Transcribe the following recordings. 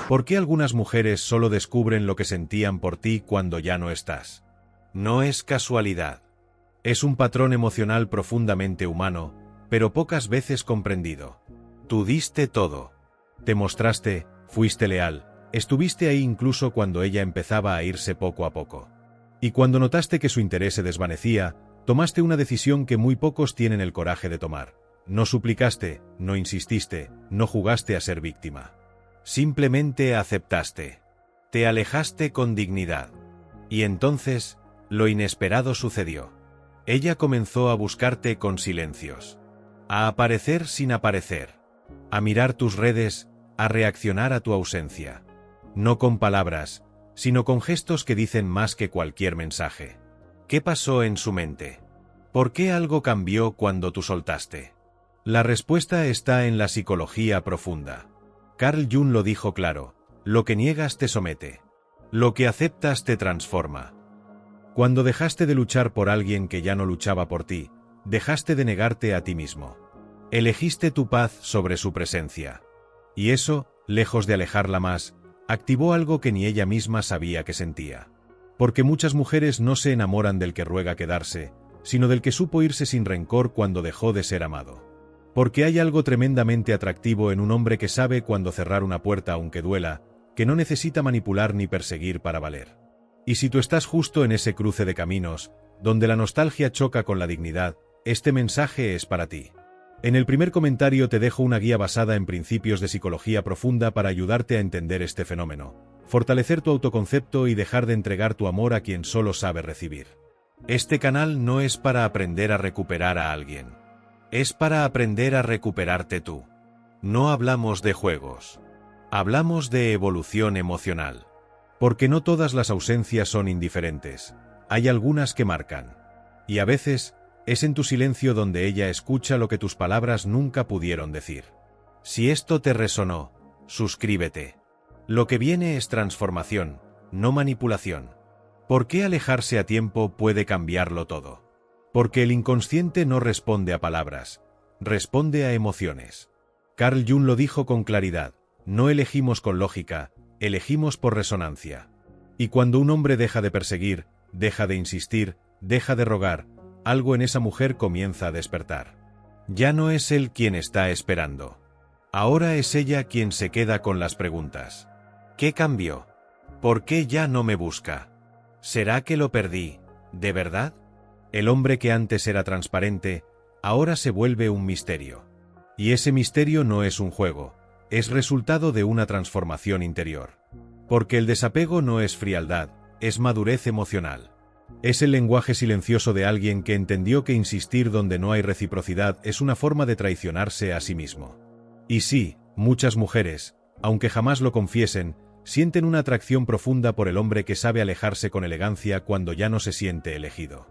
¿Por qué algunas mujeres solo descubren lo que sentían por ti cuando ya no estás? No es casualidad. Es un patrón emocional profundamente humano, pero pocas veces comprendido. Tú diste todo. Te mostraste, fuiste leal, estuviste ahí incluso cuando ella empezaba a irse poco a poco. Y cuando notaste que su interés se desvanecía, tomaste una decisión que muy pocos tienen el coraje de tomar. No suplicaste, no insististe, no jugaste a ser víctima. Simplemente aceptaste. Te alejaste con dignidad. Y entonces, lo inesperado sucedió. Ella comenzó a buscarte con silencios. A aparecer sin aparecer. A mirar tus redes, a reaccionar a tu ausencia. No con palabras, sino con gestos que dicen más que cualquier mensaje. ¿Qué pasó en su mente? ¿Por qué algo cambió cuando tú soltaste? La respuesta está en la psicología profunda. Carl Jung lo dijo claro: lo que niegas te somete. Lo que aceptas te transforma. Cuando dejaste de luchar por alguien que ya no luchaba por ti, dejaste de negarte a ti mismo. Elegiste tu paz sobre su presencia. Y eso, lejos de alejarla más, activó algo que ni ella misma sabía que sentía. Porque muchas mujeres no se enamoran del que ruega quedarse, sino del que supo irse sin rencor cuando dejó de ser amado. Porque hay algo tremendamente atractivo en un hombre que sabe cuándo cerrar una puerta aunque duela, que no necesita manipular ni perseguir para valer. Y si tú estás justo en ese cruce de caminos, donde la nostalgia choca con la dignidad, este mensaje es para ti. En el primer comentario te dejo una guía basada en principios de psicología profunda para ayudarte a entender este fenómeno, fortalecer tu autoconcepto y dejar de entregar tu amor a quien solo sabe recibir. Este canal no es para aprender a recuperar a alguien. Es para aprender a recuperarte tú. No hablamos de juegos. Hablamos de evolución emocional. Porque no todas las ausencias son indiferentes. Hay algunas que marcan. Y a veces, es en tu silencio donde ella escucha lo que tus palabras nunca pudieron decir. Si esto te resonó, suscríbete. Lo que viene es transformación, no manipulación. ¿Por qué alejarse a tiempo puede cambiarlo todo? Porque el inconsciente no responde a palabras, responde a emociones. Carl Jung lo dijo con claridad: no elegimos con lógica, elegimos por resonancia. Y cuando un hombre deja de perseguir, deja de insistir, deja de rogar, algo en esa mujer comienza a despertar. Ya no es él quien está esperando. Ahora es ella quien se queda con las preguntas. ¿Qué cambió? ¿Por qué ya no me busca? ¿Será que lo perdí, de verdad? El hombre que antes era transparente, ahora se vuelve un misterio. Y ese misterio no es un juego, es resultado de una transformación interior. Porque el desapego no es frialdad, es madurez emocional. Es el lenguaje silencioso de alguien que entendió que insistir donde no hay reciprocidad es una forma de traicionarse a sí mismo. Y sí, muchas mujeres, aunque jamás lo confiesen, sienten una atracción profunda por el hombre que sabe alejarse con elegancia cuando ya no se siente elegido.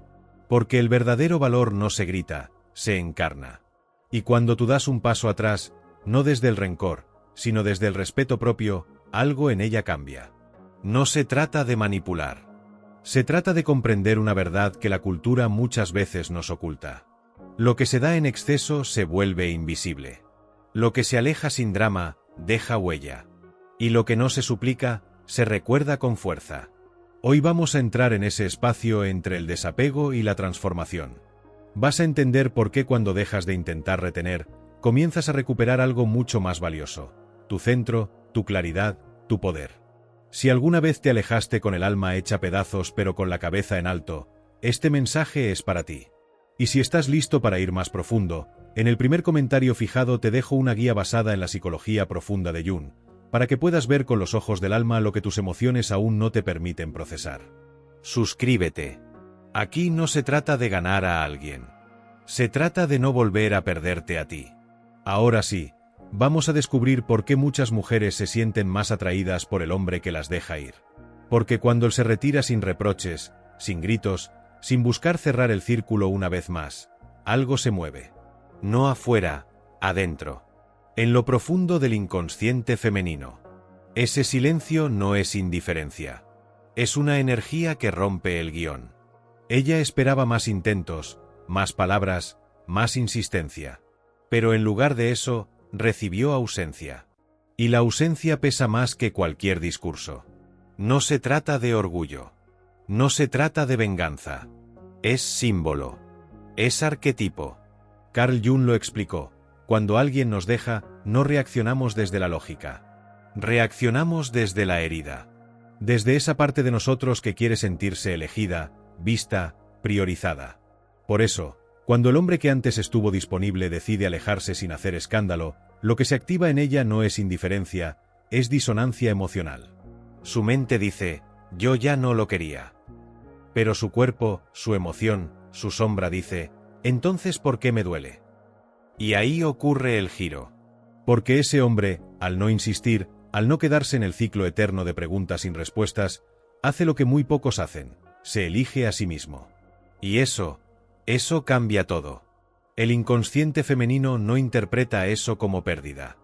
Porque el verdadero valor no se grita, se encarna. Y cuando tú das un paso atrás, no desde el rencor, sino desde el respeto propio, algo en ella cambia. No se trata de manipular. Se trata de comprender una verdad que la cultura muchas veces nos oculta. Lo que se da en exceso se vuelve invisible. Lo que se aleja sin drama, deja huella. Y lo que no se suplica, se recuerda con fuerza. Hoy vamos a entrar en ese espacio entre el desapego y la transformación. Vas a entender por qué cuando dejas de intentar retener, comienzas a recuperar algo mucho más valioso: tu centro, tu claridad, tu poder. Si alguna vez te alejaste con el alma hecha pedazos pero con la cabeza en alto, este mensaje es para ti. Y si estás listo para ir más profundo, en el primer comentario fijado te dejo una guía basada en la psicología profunda de Jung, para que puedas ver con los ojos del alma lo que tus emociones aún no te permiten procesar. Suscríbete. Aquí no se trata de ganar a alguien. Se trata de no volver a perderte a ti. Ahora sí, vamos a descubrir por qué muchas mujeres se sienten más atraídas por el hombre que las deja ir. Porque cuando él se retira sin reproches, sin gritos, sin buscar cerrar el círculo una vez más, algo se mueve. No afuera, adentro. En lo profundo del inconsciente femenino. Ese silencio no es indiferencia. Es una energía que rompe el guión. Ella esperaba más intentos, más palabras, más insistencia. Pero en lugar de eso, recibió ausencia. Y la ausencia pesa más que cualquier discurso. No se trata de orgullo. No se trata de venganza. Es símbolo. Es arquetipo. Carl Jung lo explicó. Cuando alguien nos deja, no reaccionamos desde la lógica. Reaccionamos desde la herida. Desde esa parte de nosotros que quiere sentirse elegida, vista, priorizada. Por eso, cuando el hombre que antes estuvo disponible decide alejarse sin hacer escándalo, lo que se activa en ella no es indiferencia, es disonancia emocional. Su mente dice, yo ya no lo quería. Pero su cuerpo, su emoción, su sombra dice, entonces ¿por qué me duele? Y ahí ocurre el giro. Porque ese hombre, al no insistir, al no quedarse en el ciclo eterno de preguntas sin respuestas, hace lo que muy pocos hacen, se elige a sí mismo. Y eso cambia todo. El inconsciente femenino no interpreta eso como pérdida.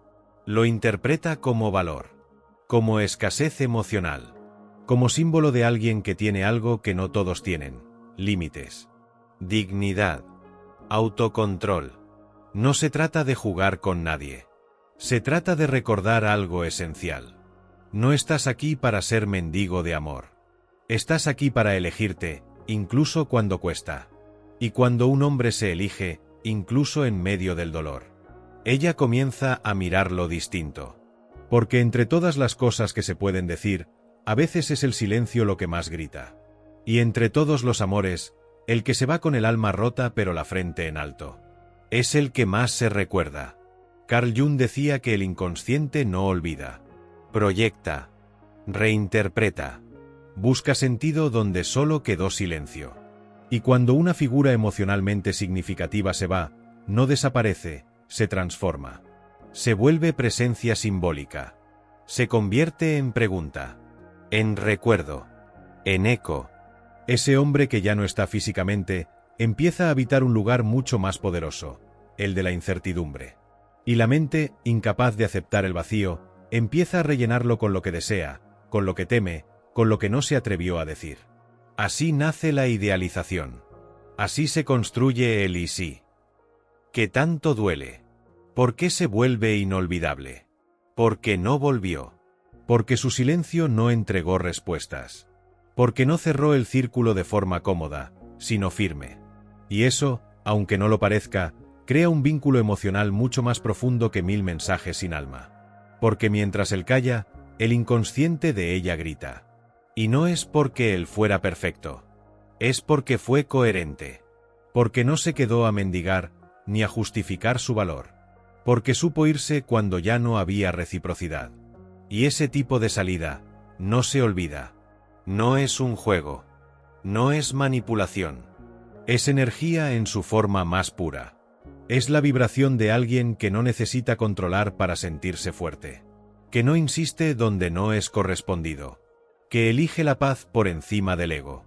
Lo interpreta como valor, como escasez emocional, como símbolo de alguien que tiene algo que no todos tienen, límites, dignidad, autocontrol. No se trata de jugar con nadie. Se trata de recordar algo esencial. No estás aquí para ser mendigo de amor. Estás aquí para elegirte, incluso cuando cuesta. Y cuando un hombre se elige, incluso en medio del dolor, ella comienza a mirarlo distinto. Porque entre todas las cosas que se pueden decir, a veces es el silencio lo que más grita. Y entre todos los amores, el que se va con el alma rota pero la frente en alto, es el que más se recuerda. Carl Jung decía que el inconsciente no olvida, proyecta, reinterpreta, busca sentido donde solo quedó silencio. Y cuando una figura emocionalmente significativa se va, no desaparece, se transforma. Se vuelve presencia simbólica. Se convierte en pregunta, en recuerdo, en eco. Ese hombre que ya no está físicamente, empieza a habitar un lugar mucho más poderoso, el de la incertidumbre. Y la mente, incapaz de aceptar el vacío, empieza a rellenarlo con lo que desea, con lo que teme, con lo que no se atrevió a decir. Así nace la idealización. Así se construye el y sí. Que tanto duele. ¿Por qué se vuelve inolvidable? Porque no volvió. Porque su silencio no entregó respuestas. Porque no cerró el círculo de forma cómoda, sino firme. Y eso, aunque no lo parezca, crea un vínculo emocional mucho más profundo que 1000 mensajes sin alma. Porque mientras él calla, el inconsciente de ella grita. Y no es porque él fuera perfecto. Es porque fue coherente. Porque no se quedó a mendigar, ni a justificar su valor. Porque supo irse cuando ya no había reciprocidad. Y ese tipo de salida, no se olvida. No es un juego. No es manipulación. Es energía en su forma más pura. Es la vibración de alguien que no necesita controlar para sentirse fuerte. Que no insiste donde no es correspondido. Que elige la paz por encima del ego.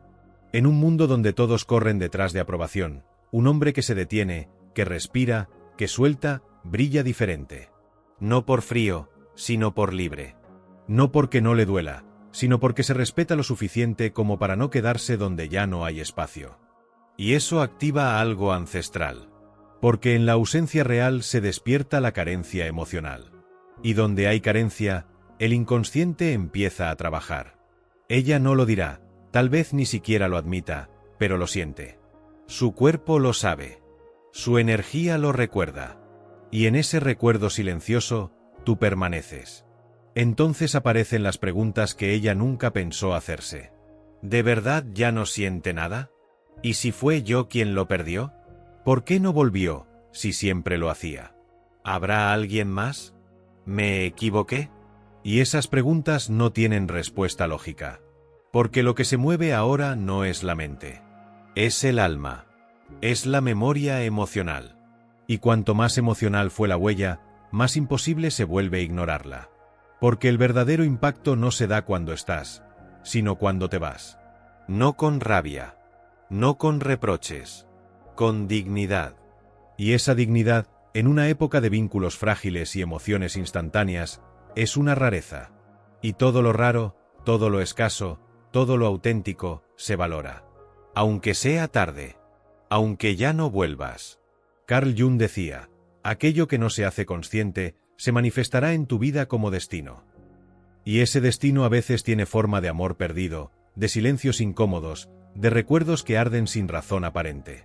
En un mundo donde todos corren detrás de aprobación, un hombre que se detiene, que respira, que suelta, brilla diferente. No por frío, sino por libre. No porque no le duela, sino porque se respeta lo suficiente como para no quedarse donde ya no hay espacio. Y eso activa algo ancestral. Porque en la ausencia real se despierta la carencia emocional. Y donde hay carencia, el inconsciente empieza a trabajar. Ella no lo dirá, tal vez ni siquiera lo admita, pero lo siente. Su cuerpo lo sabe. Su energía lo recuerda. Y en ese recuerdo silencioso, tú permaneces. Entonces aparecen las preguntas que ella nunca pensó hacerse. ¿De verdad ya no siente nada? ¿Y si fue yo quien lo perdió? ¿Por qué no volvió, si siempre lo hacía? ¿Habrá alguien más? ¿Me equivoqué? Y esas preguntas no tienen respuesta lógica. Porque lo que se mueve ahora no es la mente. Es el alma. Es la memoria emocional. Y cuanto más emocional fue la huella, más imposible se vuelve ignorarla. Porque el verdadero impacto no se da cuando estás, sino cuando te vas. No con rabia. No con reproches. Con dignidad. Y esa dignidad, en una época de vínculos frágiles y emociones instantáneas, es una rareza. Y todo lo raro, todo lo escaso, todo lo auténtico, se valora. Aunque sea tarde. Aunque ya no vuelvas. Carl Jung decía, aquello que no se hace consciente, se manifestará en tu vida como destino. Y ese destino a veces tiene forma de amor perdido, de silencios incómodos, de recuerdos que arden sin razón aparente.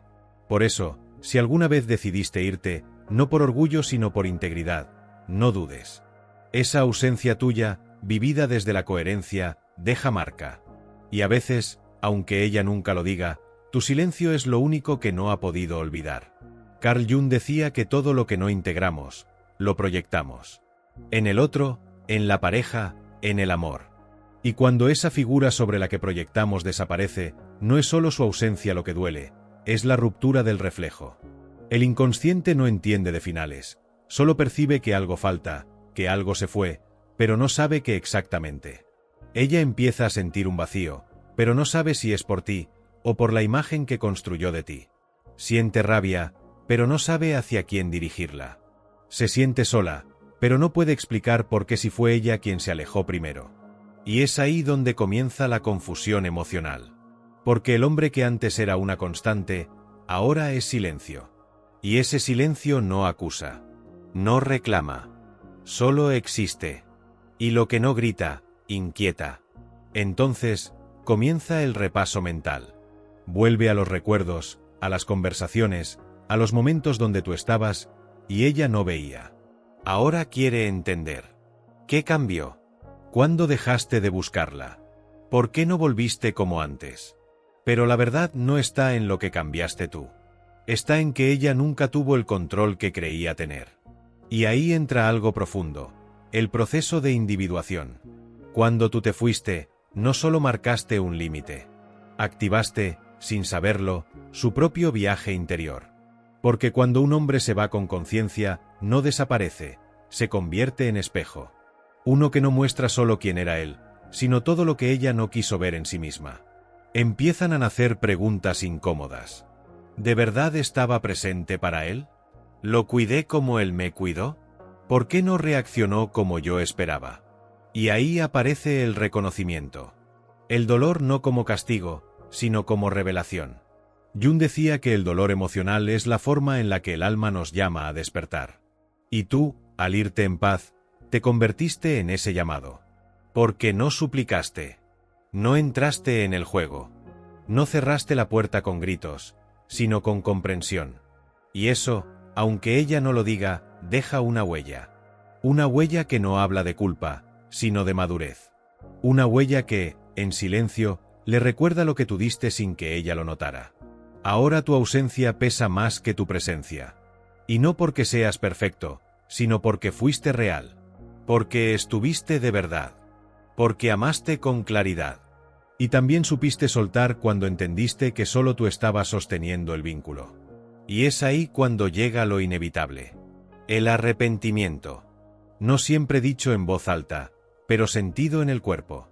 Por eso, si alguna vez decidiste irte, no por orgullo sino por integridad, no dudes. Esa ausencia tuya, vivida desde la coherencia, deja marca. Y a veces, aunque ella nunca lo diga, tu silencio es lo único que no ha podido olvidar. Carl Jung decía que todo lo que no integramos, lo proyectamos. En el otro, en la pareja, en el amor. Y cuando esa figura sobre la que proyectamos desaparece, no es solo su ausencia lo que duele, es la ruptura del reflejo. El inconsciente no entiende de finales, solo percibe que algo falta, que algo se fue, pero no sabe qué exactamente. Ella empieza a sentir un vacío, pero no sabe si es por ti, o por la imagen que construyó de ti. Siente rabia, pero no sabe hacia quién dirigirla. Se siente sola, pero no puede explicar por qué si fue ella quien se alejó primero. Y es ahí donde comienza la confusión emocional. Porque el hombre que antes era una constante, ahora es silencio. Y ese silencio no acusa, no reclama, solo existe. Y lo que no grita, inquieta. Entonces, comienza el repaso mental. Vuelve a los recuerdos, a las conversaciones, a los momentos donde tú estabas, y ella no veía. Ahora quiere entender. ¿Qué cambió? ¿Cuándo dejaste de buscarla? ¿Por qué no volviste como antes? Pero la verdad no está en lo que cambiaste tú. Está en que ella nunca tuvo el control que creía tener. Y ahí entra algo profundo, el proceso de individuación. Cuando tú te fuiste, no solo marcaste un límite. Activaste, sin saberlo, su propio viaje interior. Porque cuando un hombre se va con conciencia, no desaparece, se convierte en espejo. Uno que no muestra solo quién era él, sino todo lo que ella no quiso ver en sí misma. Empiezan a nacer preguntas incómodas. ¿De verdad estaba presente para él? ¿Lo cuidé como él me cuidó? ¿Por qué no reaccionó como yo esperaba? Y ahí aparece el reconocimiento. El dolor no como castigo, sino como revelación. Jung decía que el dolor emocional es la forma en la que el alma nos llama a despertar. Y tú, al irte en paz, te convertiste en ese llamado. Porque no suplicaste. No entraste en el juego. No cerraste la puerta con gritos, sino con comprensión. Y eso, aunque ella no lo diga, deja una huella. Una huella que no habla de culpa, sino de madurez. Una huella que, en silencio, le recuerda lo que tú diste sin que ella lo notara. Ahora tu ausencia pesa más que tu presencia. Y no porque seas perfecto, sino porque fuiste real. Porque estuviste de verdad. Porque amaste con claridad. Y también supiste soltar cuando entendiste que solo tú estabas sosteniendo el vínculo. Y es ahí cuando llega lo inevitable. El arrepentimiento. No siempre dicho en voz alta, pero sentido en el cuerpo.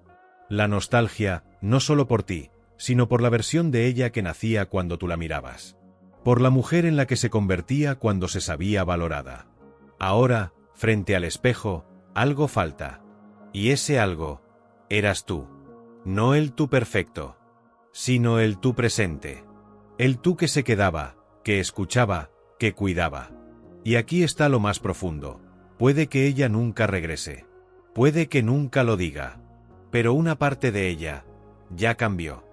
La nostalgia, no solo por ti, sino por la versión de ella que nacía cuando tú la mirabas. Por la mujer en la que se convertía cuando se sabía valorada. Ahora, frente al espejo, algo falta. Y ese algo, eras tú. No el tú perfecto, sino el tú presente. El tú que se quedaba, que escuchaba, que cuidaba. Y aquí está lo más profundo. Puede que ella nunca regrese. Puede que nunca lo diga. Pero una parte de ella ya cambió.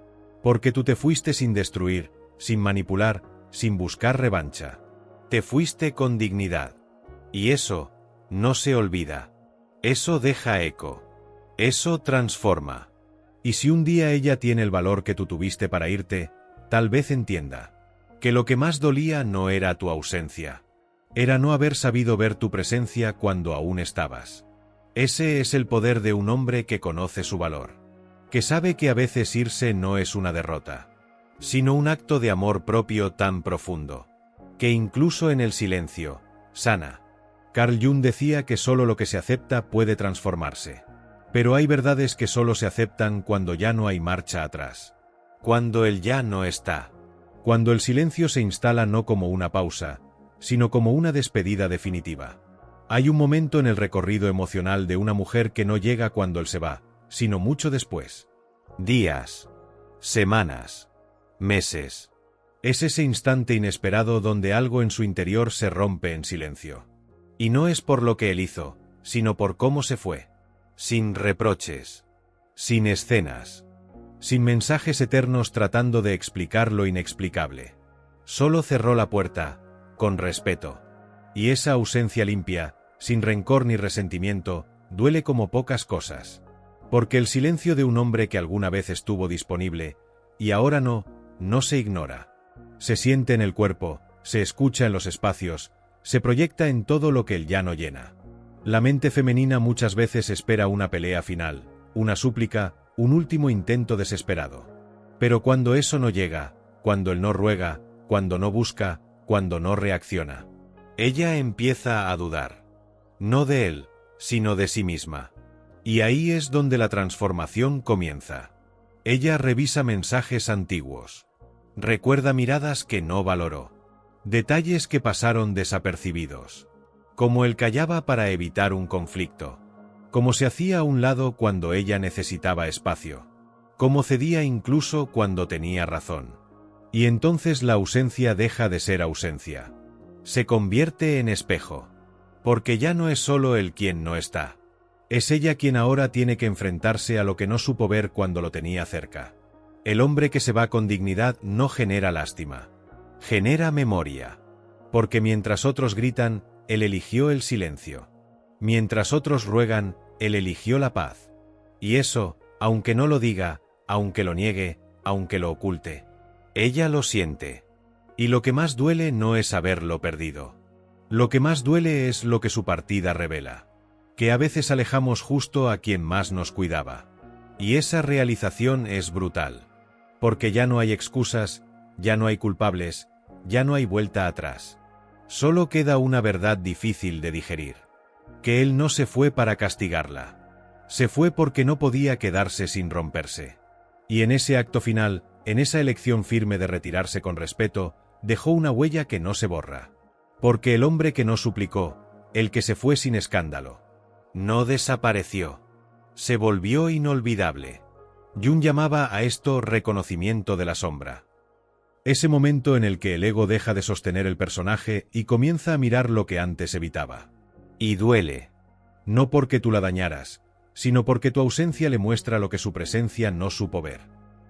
Porque tú te fuiste sin destruir, sin manipular, sin buscar revancha. Te fuiste con dignidad. Y eso no se olvida. Eso deja eco. Eso transforma. Y si un día ella tiene el valor que tú tuviste para irte, tal vez entienda que lo que más dolía no era tu ausencia. Era no haber sabido ver tu presencia cuando aún estabas. Ese es el poder de un hombre que conoce su valor. Que sabe que a veces irse no es una derrota, sino un acto de amor propio tan profundo, que incluso en el silencio, sana. Carl Jung decía que solo lo que se acepta puede transformarse. Pero hay verdades que solo se aceptan cuando ya no hay marcha atrás. Cuando el ya no está. Cuando el silencio se instala no como una pausa, sino como una despedida definitiva. Hay un momento en el recorrido emocional de una mujer que no llega cuando él se va, sino mucho después. Días, semanas, meses. Es ese instante inesperado donde algo en su interior se rompe en silencio. Y no es por lo que él hizo, sino por cómo se fue. Sin reproches. Sin escenas. Sin mensajes eternos tratando de explicar lo inexplicable. Solo cerró la puerta, con respeto. Y esa ausencia limpia, sin rencor ni resentimiento, duele como pocas cosas. Porque el silencio de un hombre que alguna vez estuvo disponible, y ahora no se ignora. Se siente en el cuerpo, se escucha en los espacios, se proyecta en todo lo que el ya no llena. La mente femenina muchas veces espera una pelea final, una súplica, un último intento desesperado. Pero cuando eso no llega, cuando él no ruega, cuando no busca, cuando no reacciona, ella empieza a dudar. No de él, sino de sí misma. Y ahí es donde la transformación comienza. Ella revisa mensajes antiguos. Recuerda miradas que no valoró. Detalles que pasaron desapercibidos. Como él callaba para evitar un conflicto. Como se hacía a un lado cuando ella necesitaba espacio. Como cedía incluso cuando tenía razón. Y entonces la ausencia deja de ser ausencia. Se convierte en espejo. Porque ya no es solo él quien no está. Es ella quien ahora tiene que enfrentarse a lo que no supo ver cuando lo tenía cerca. El hombre que se va con dignidad no genera lástima. Genera memoria. Porque mientras otros gritan, él eligió el silencio. Mientras otros ruegan, él eligió la paz. Y eso, aunque no lo diga, aunque lo niegue, aunque lo oculte, ella lo siente. Y lo que más duele no es haberlo perdido. Lo que más duele es lo que su partida revela. Que a veces alejamos justo a quien más nos cuidaba. Y esa realización es brutal. Porque ya no hay excusas, ya no hay culpables, ya no hay vuelta atrás. Solo queda una verdad difícil de digerir. Que él no se fue para castigarla. Se fue porque no podía quedarse sin romperse. Y en ese acto final, en esa elección firme de retirarse con respeto, dejó una huella que no se borra. Porque el hombre que no suplicó, el que se fue sin escándalo, no desapareció. Se volvió inolvidable. Jung llamaba a esto reconocimiento de la sombra. Ese momento en el que el ego deja de sostener el personaje y comienza a mirar lo que antes evitaba. Y duele. No porque tú la dañaras, sino porque tu ausencia le muestra lo que su presencia no supo ver.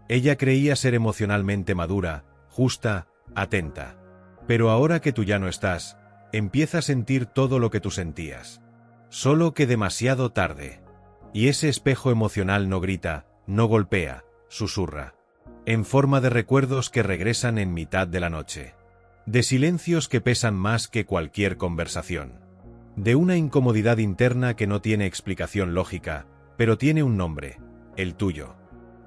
Ella creía ser emocionalmente madura, justa, atenta. Pero ahora que tú ya no estás, empieza a sentir todo lo que tú sentías. Solo que demasiado tarde. Y ese espejo emocional no grita, no golpea, susurra. En forma de recuerdos que regresan en mitad de la noche. De silencios que pesan más que cualquier conversación. De una incomodidad interna que no tiene explicación lógica, pero tiene un nombre, el tuyo.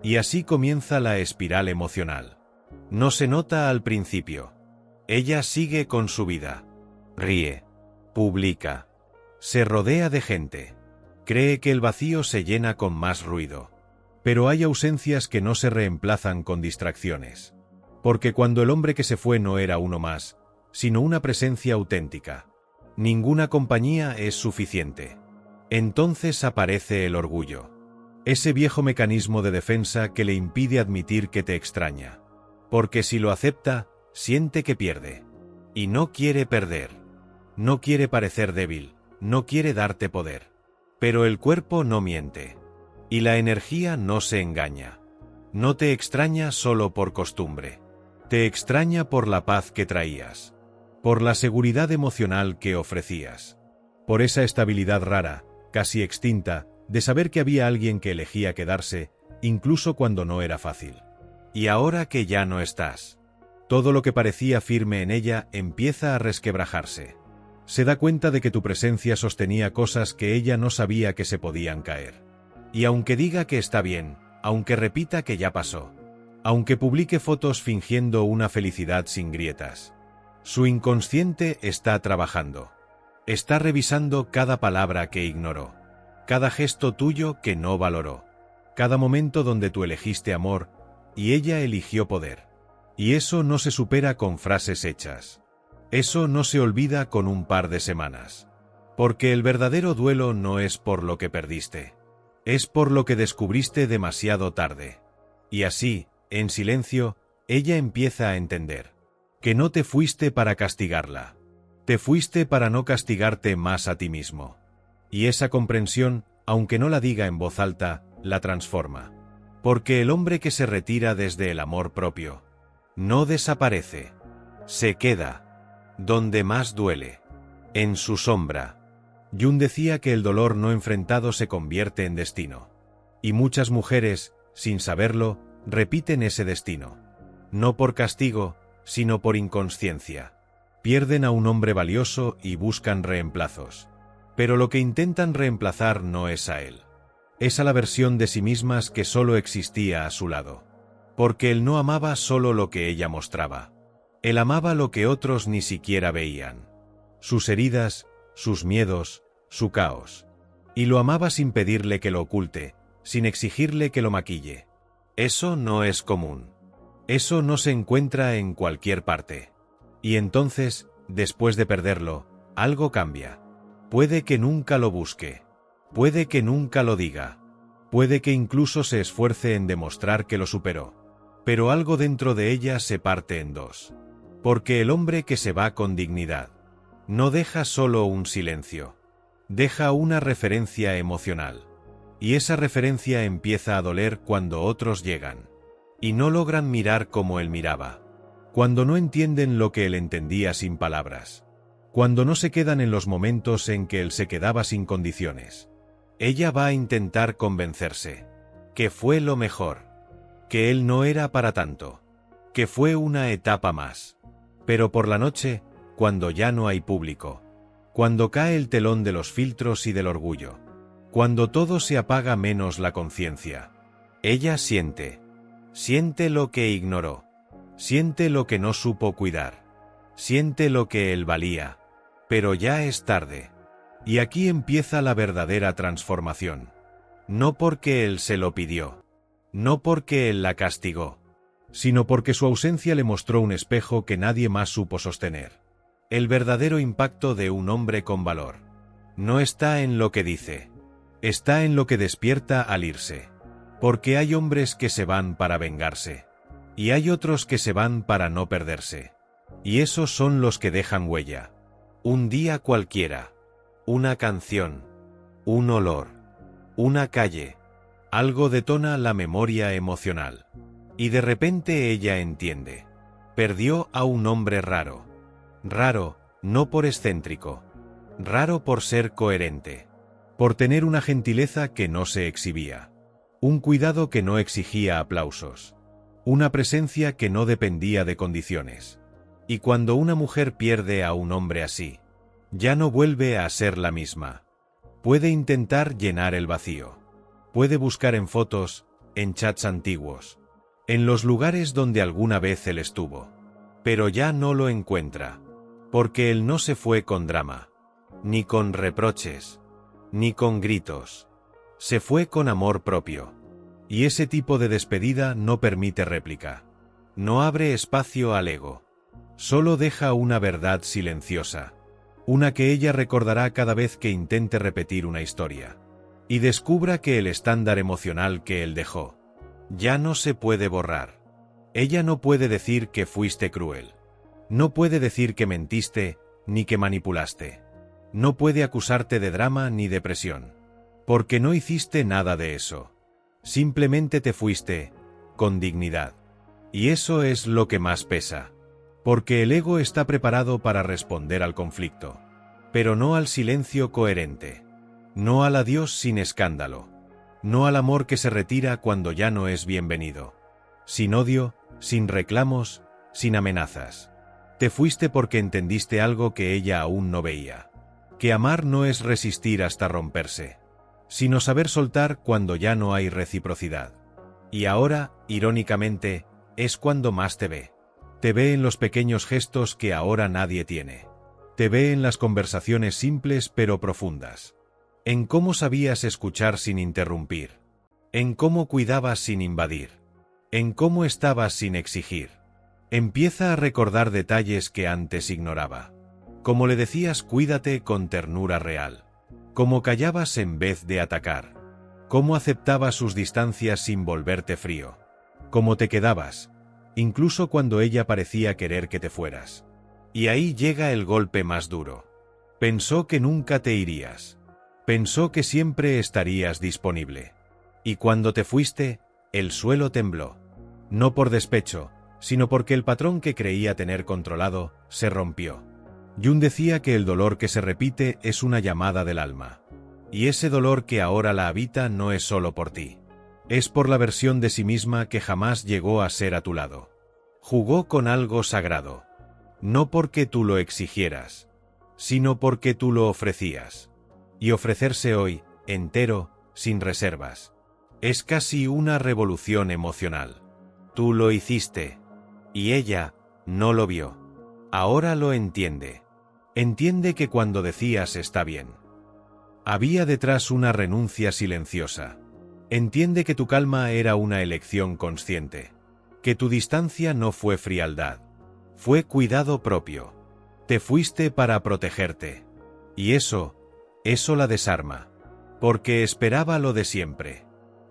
Y así comienza la espiral emocional. No se nota al principio. Ella sigue con su vida. Ríe. Publica. Se rodea de gente. Cree que el vacío se llena con más ruido. Pero hay ausencias que no se reemplazan con distracciones. Porque cuando el hombre que se fue no era uno más, sino una presencia auténtica. Ninguna compañía es suficiente. Entonces aparece el orgullo. Ese viejo mecanismo de defensa que le impide admitir que te extraña. Porque si lo acepta, siente que pierde. Y no quiere perder. No quiere parecer débil, no quiere darte poder. Pero el cuerpo no miente. Y la energía no se engaña. No te extraña solo por costumbre. Te extraña por la paz que traías. Por la seguridad emocional que ofrecías. Por esa estabilidad rara, casi extinta, de saber que había alguien que elegía quedarse, incluso cuando no era fácil. Y ahora que ya no estás, todo lo que parecía firme en ella empieza a resquebrajarse. Se da cuenta de que tu presencia sostenía cosas que ella no sabía que se podían caer. Y aunque diga que está bien, aunque repita que ya pasó, aunque publique fotos fingiendo una felicidad sin grietas, su inconsciente está trabajando. Está revisando cada palabra que ignoró, cada gesto tuyo que no valoró, cada momento donde tú elegiste amor y ella eligió poder. Y eso no se supera con frases hechas. Eso no se olvida con un par de semanas. Porque el verdadero duelo no es por lo que perdiste. Es por lo que descubriste demasiado tarde. Y así, en silencio, ella empieza a entender. Que no te fuiste para castigarla. Te fuiste para no castigarte más a ti mismo. Y esa comprensión, aunque no la diga en voz alta, la transforma. Porque el hombre que se retira desde el amor propio no desaparece. Se queda donde más duele, en su sombra. Jung decía que el dolor no enfrentado se convierte en destino. Y muchas mujeres, sin saberlo, repiten ese destino. No por castigo, sino por inconsciencia. Pierden a un hombre valioso y buscan reemplazos. Pero lo que intentan reemplazar no es a él. Es a la versión de sí mismas que solo existía a su lado. Porque él no amaba solo lo que ella mostraba. Él amaba lo que otros ni siquiera veían. Sus heridas, sus miedos, su caos. Y lo amaba sin pedirle que lo oculte, sin exigirle que lo maquille. Eso no es común. Eso no se encuentra en cualquier parte. Y entonces, después de perderlo, algo cambia. Puede que nunca lo busque. Puede que nunca lo diga. Puede que incluso se esfuerce en demostrar que lo superó. Pero algo dentro de ella se parte en dos. Porque el hombre que se va con dignidad no deja solo un silencio. Deja una referencia emocional. Y esa referencia empieza a doler cuando otros llegan. Y no logran mirar como él miraba. Cuando no entienden lo que él entendía sin palabras. Cuando no se quedan en los momentos en que él se quedaba sin condiciones. Ella va a intentar convencerse. Que fue lo mejor. Que él no era para tanto. Que fue una etapa más. Pero por la noche, cuando ya no hay público. Cuando cae el telón de los filtros y del orgullo. Cuando todo se apaga menos la conciencia. Ella siente. Siente lo que ignoró. Siente lo que no supo cuidar. Siente lo que él valía. Pero ya es tarde. Y aquí empieza la verdadera transformación. No porque él se lo pidió. No porque él la castigó. Sino porque su ausencia le mostró un espejo que nadie más supo sostener. El verdadero impacto de un hombre con valor. No está en lo que dice. Está en lo que despierta al irse. Porque hay hombres que se van para vengarse. Y hay otros que se van para no perderse. Y esos son los que dejan huella. Un día cualquiera. Una canción. Un olor. Una calle. Algo detona la memoria emocional. Y de repente ella entiende. Perdió a un hombre raro. Raro, no por excéntrico. Raro por ser coherente. Por tener una gentileza que no se exhibía. Un cuidado que no exigía aplausos. Una presencia que no dependía de condiciones. Y cuando una mujer pierde a un hombre así, ya no vuelve a ser la misma. Puede intentar llenar el vacío. Puede buscar en fotos, en chats antiguos, en los lugares donde alguna vez él estuvo. Pero ya no lo encuentra. Porque él no se fue con drama, ni con reproches, ni con gritos. Se fue con amor propio. Y ese tipo de despedida no permite réplica. No abre espacio al ego. Solo deja una verdad silenciosa. Una que ella recordará cada vez que intente repetir una historia. Y descubra que el estándar emocional que él dejó ya no se puede borrar. Ella no puede decir que fuiste cruel. No puede decir que mentiste, ni que manipulaste. No puede acusarte de drama ni depresión. Porque no hiciste nada de eso. Simplemente te fuiste, con dignidad. Y eso es lo que más pesa. Porque el ego está preparado para responder al conflicto. Pero no al silencio coherente. No al adiós sin escándalo. No al amor que se retira cuando ya no es bienvenido. Sin odio, sin reclamos, sin amenazas. Te fuiste porque entendiste algo que ella aún no veía. Que amar no es resistir hasta romperse, sino saber soltar cuando ya no hay reciprocidad. Y ahora, irónicamente, es cuando más te ve. Te ve en los pequeños gestos que ahora nadie tiene. Te ve en las conversaciones simples pero profundas. En cómo sabías escuchar sin interrumpir. En cómo cuidabas sin invadir. En cómo estabas sin exigir. Empieza a recordar detalles que antes ignoraba. Como le decías cuídate con ternura real. Cómo callabas en vez de atacar. Cómo aceptabas sus distancias sin volverte frío. Cómo te quedabas, incluso cuando ella parecía querer que te fueras. Y ahí llega el golpe más duro. Pensó que nunca te irías. Pensó que siempre estarías disponible. Y cuando te fuiste, el suelo tembló. No por despecho, sino porque el patrón que creía tener controlado se rompió. Jung decía que el dolor que se repite es una llamada del alma. Y ese dolor que ahora la habita no es solo por ti. Es por la versión de sí misma que jamás llegó a ser a tu lado. Jugó con algo sagrado. No porque tú lo exigieras, sino porque tú lo ofrecías. Y ofrecerse hoy, entero, sin reservas, es casi una revolución emocional. Tú lo hiciste, y ella no lo vio. Ahora lo entiende. Entiende que cuando decías está bien, había detrás una renuncia silenciosa. Entiende que tu calma era una elección consciente, que tu distancia no fue frialdad, fue cuidado propio. Te fuiste para protegerte. Y eso la desarma, porque esperaba lo de siempre.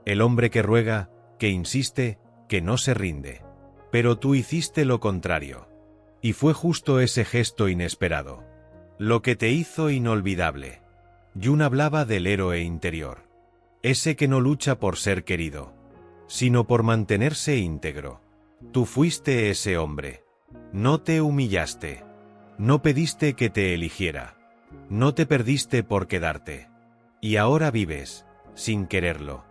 El hombre que ruega, que insiste, que no se rinde. Pero tú hiciste lo contrario. Y fue justo ese gesto inesperado lo que te hizo inolvidable. Jung hablaba del héroe interior. Ese que no lucha por ser querido, sino por mantenerse íntegro. Tú fuiste ese hombre. No te humillaste. No pediste que te eligiera. No te perdiste por quedarte. Y ahora vives, sin quererlo,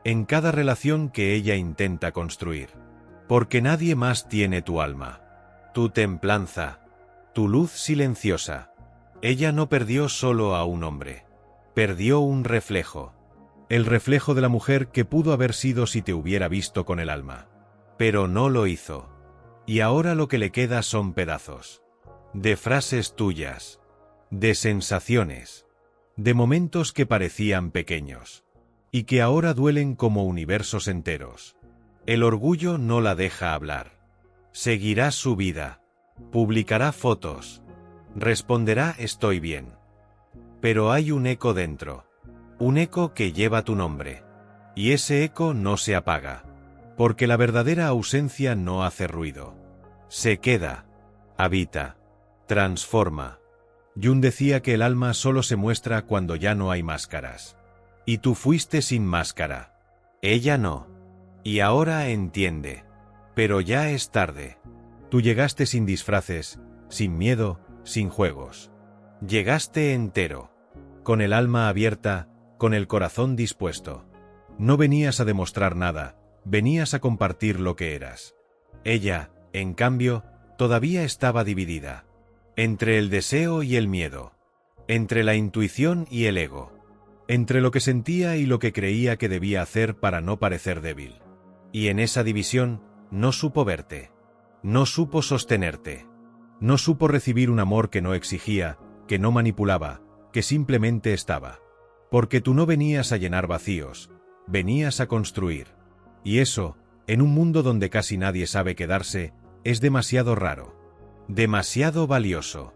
en cada relación que ella intenta construir. Porque nadie más tiene tu alma, tu templanza, tu luz silenciosa. Ella no perdió solo a un hombre. Perdió un reflejo. El reflejo de la mujer que pudo haber sido si te hubiera visto con el alma. Pero no lo hizo. Y ahora lo que le queda son pedazos. De frases tuyas. De sensaciones. De momentos que parecían pequeños. Y que ahora duelen como universos enteros. El orgullo no la deja hablar. Seguirá su vida. Publicará fotos. Responderá estoy bien. Pero hay un eco dentro. Un eco que lleva tu nombre. Y ese eco no se apaga. Porque la verdadera ausencia no hace ruido. Se queda. Habita. Transforma. Jung decía que el alma solo se muestra cuando ya no hay máscaras. Y tú fuiste sin máscara. Ella no. Y ahora entiende. Pero ya es tarde. Tú llegaste sin disfraces, sin miedo, sin juegos. Llegaste entero. Con el alma abierta, con el corazón dispuesto. No venías a demostrar nada, venías a compartir lo que eras. Ella, en cambio, todavía estaba dividida. Entre el deseo y el miedo. Entre la intuición y el ego. Entre lo que sentía y lo que creía que debía hacer para no parecer débil. Y en esa división, no supo verte. No supo sostenerte. No supo recibir un amor que no exigía, que no manipulaba, que simplemente estaba. Porque tú no venías a llenar vacíos, venías a construir. Y eso, en un mundo donde casi nadie sabe quedarse, es demasiado raro. Demasiado valioso.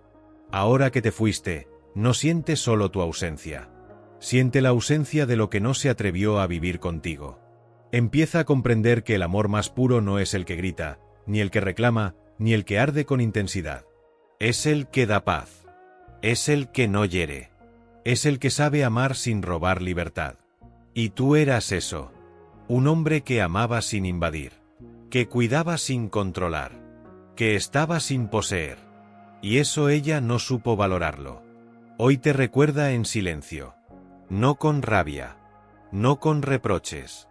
Ahora que te fuiste, no sientes solo tu ausencia. Siente la ausencia de lo que no se atrevió a vivir contigo. Empieza a comprender que el amor más puro no es el que grita, ni el que reclama, ni el que arde con intensidad. Es el que da paz. Es el que no hiere. Es el que sabe amar sin robar libertad. Y tú eras eso. Un hombre que amaba sin invadir. Que cuidaba sin controlar. Que estaba sin poseer. Y eso ella no supo valorarlo. Hoy te recuerda en silencio. No con rabia. No con reproches.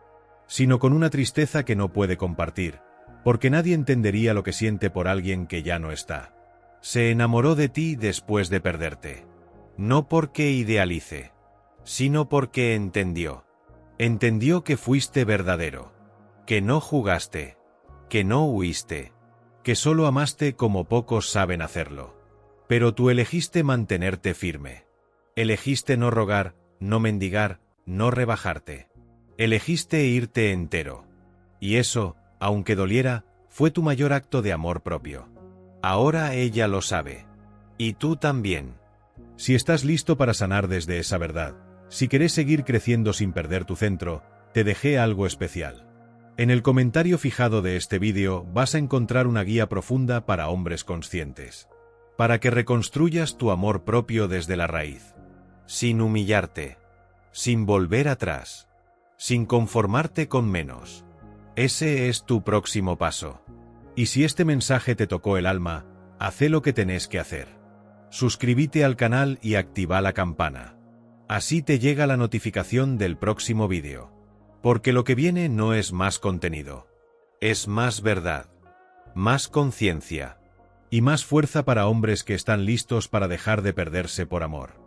Sino con una tristeza que no puede compartir. Porque nadie entendería lo que siente por alguien que ya no está. Se enamoró de ti después de perderte. No porque idealice, sino porque entendió. Entendió que fuiste verdadero. Que no jugaste. Que no huiste. Que solo amaste como pocos saben hacerlo. Pero tú elegiste mantenerte firme. Elegiste no rogar, no mendigar, no rebajarte. Elegiste irte entero. Y eso, aunque doliera, fue tu mayor acto de amor propio. Ahora ella lo sabe. Y tú también. Si estás listo para sanar desde esa verdad, si querés seguir creciendo sin perder tu centro, te dejé algo especial. En el comentario fijado de este vídeo vas a encontrar una guía profunda para hombres conscientes. para que reconstruyas tu amor propio desde la raíz. Sin humillarte. Sin volver atrás. Sin conformarte con menos. Ese es tu próximo paso. Y si este mensaje te tocó el alma, haz lo que tenés que hacer. Suscríbete al canal y activa la campana. Así te llega la notificación del próximo vídeo. Porque lo que viene no es más contenido. Es más verdad. Más conciencia. Y más fuerza para hombres que están listos para dejar de perderse por amor.